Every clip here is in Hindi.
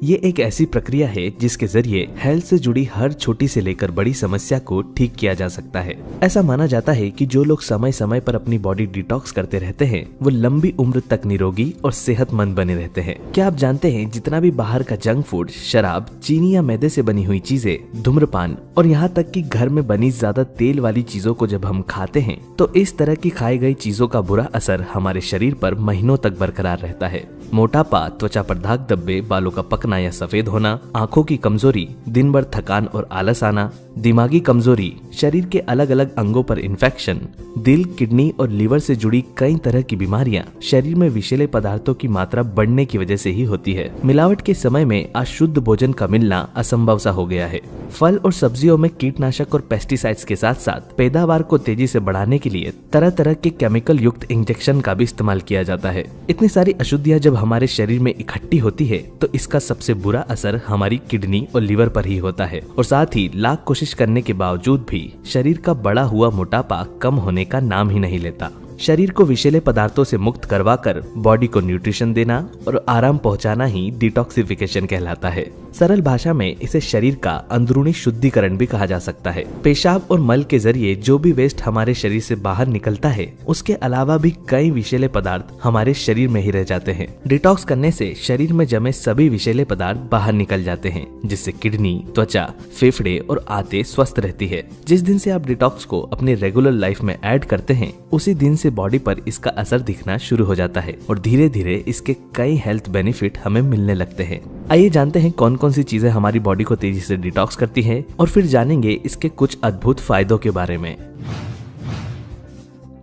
ये एक ऐसी प्रक्रिया है जिसके जरिए हेल्थ से जुड़ी हर छोटी से लेकर बड़ी समस्या को ठीक किया जा सकता है। ऐसा माना जाता है कि जो लोग समय समय पर अपनी बॉडी डिटॉक्स करते रहते हैं वो लंबी उम्र तक निरोगी और सेहतमंद बने रहते हैं। क्या आप जानते हैं जितना भी बाहर का जंक फूड, शराब, चीनी या मैदे से बनी हुई चीजें, धूम्रपान और यहाँ तक कि घर में बनी ज्यादा तेल वाली चीजों को जब हम खाते हैं तो इस तरह की खाई गई चीजों का बुरा असर हमारे शरीर पर महीनों तक बरकरार रहता है। मोटापा, त्वचा पर दाग धब्बे, बालों का पकना या सफेद होना, आंखों की कमजोरी, दिन भर थकान और आलस आना, दिमागी कमजोरी, शरीर के अलग अलग अंगों पर इन्फेक्शन, दिल, किडनी और लीवर से जुड़ी कई तरह की बीमारियां शरीर में विषैले पदार्थों की मात्रा बढ़ने की वजह से ही होती है। मिलावट के समय में आज शुद्ध भोजन का मिलना असंभव सा हो गया है। फल और सब्जियों में कीटनाशक और पेस्टिसाइड्स के साथ साथ पैदावार को तेजी से बढ़ाने के लिए तरह तरह के केमिकल युक्त इंजेक्शन का भी इस्तेमाल किया जाता है। इतनी सारी अशुद्धियां जब हमारे शरीर में इकट्ठी होती है तो इसका सबसे बुरा असर हमारी किडनी और लीवर पर ही होता है और साथ ही लाख कोशिश करने के बावजूद भी शरीर का बढ़ा हुआ मोटापा कम होने का नाम ही नहीं लेता। शरीर को विषैले पदार्थों से मुक्त करवाकर बॉडी को न्यूट्रिशन देना और आराम पहुंचाना ही डिटॉक्सिफिकेशन कहलाता है। सरल भाषा में इसे शरीर का अंदरूनी शुद्धिकरण भी कहा जा सकता है। पेशाब और मल के जरिए जो भी वेस्ट हमारे शरीर से बाहर निकलता है उसके अलावा भी कई विषैले पदार्थ हमारे शरीर में ही रह जाते हैं। डिटॉक्स करने से शरीर में जमे सभी विषैले पदार्थ बाहर निकल जाते हैं जिससे किडनी, त्वचा, फेफड़े और आंतें स्वस्थ रहती है। जिस दिन से आप डिटॉक्स को अपनी रेगुलर लाइफ में ऐड करते हैं उसी दिन से बॉडी पर इसका असर दिखना शुरू हो जाता है और धीरे धीरे इसके कई हेल्थ बेनिफिट हमें मिलने लगते हैं। आइए जानते हैं कौन कौन सी चीजें हमारी बॉडी को तेजी से डिटॉक्स करती हैं और फिर जानेंगे इसके कुछ अद्भुत फायदों के बारे में।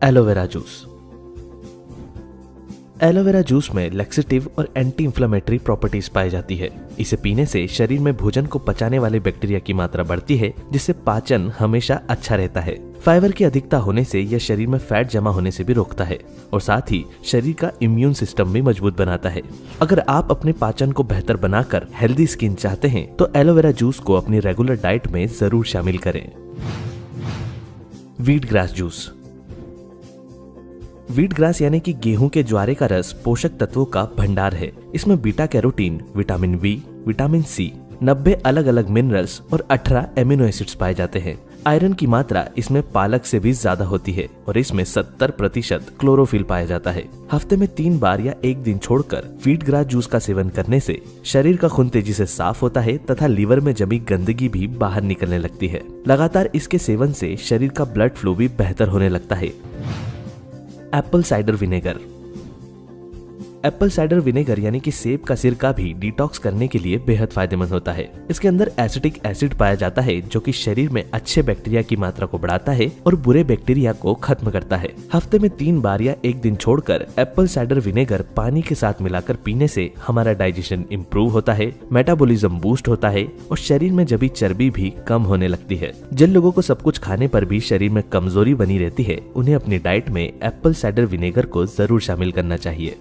Aloe vera juice. एलोवेरा जूस में लैक्सेटिव और एंटी इंफ्लेमेटरी प्रॉपर्टीज पाई जाती है। इसे पीने से शरीर में भोजन को पचाने वाले बैक्टीरिया की मात्रा बढ़ती है जिससे पाचन हमेशा अच्छा रहता है। फाइबर की अधिकता होने से यह शरीर में फैट जमा होने से भी रोकता है और साथ ही शरीर का इम्यून सिस्टम भी मजबूत बनाता है। अगर आप अपने पाचन को बेहतर बनाकर हेल्दी स्किन चाहते हैं तो एलोवेरा जूस को अपनी रेगुलर डाइट में जरूर शामिल करें। Wheat grass juice. Wheat grass यानी कि गेहूं के ज्वारे का रस पोषक तत्वों का भंडार है। इसमें beta carotene, vitamin B, vitamin C, 90 अलग अलग मिनरल्स और 18 एमिनो एसिड्स पाए जाते हैं। आयरन की मात्रा इसमें पालक से भी ज्यादा होती है और इसमें 70% क्लोरोफिल पाया जाता है। हफ्ते में 3 बार या एक दिन छोड़कर व्हीट ग्रास जूस का सेवन करने से शरीर का खून तेजी से साफ होता है तथा लीवर में जमी गंदगी भी बाहर निकलने लगती है। लगातार इसके सेवन से शरीर का ब्लड फ्लो भी बेहतर होने लगता है। Apple cider vinegar. Apple cider vinegar यानी कि सेब का सिरका भी डिटॉक्स करने के लिए बेहद फायदेमंद होता है। इसके अंदर एसिटिक एसिड पाया जाता है जो कि शरीर में अच्छे बैक्टीरिया की मात्रा को बढ़ाता है और बुरे बैक्टीरिया को खत्म करता है। हफ्ते में 3 बार या एक दिन छोड़कर एप्पल साइडर विनेगर पानी के साथ मिलाकर पीने से हमारा डाइजेशन इम्प्रूव होता है, मेटाबॉलिज्म बूस्ट होता है और शरीर में जमी चर्बी भी कम होने लगती है। जिन लोगों को सब कुछ खाने पर भी शरीर में कमजोरी बनी रहती है उन्हें अपनी डाइट में एप्पल साइडर विनेगर को जरूर शामिल करना चाहिए।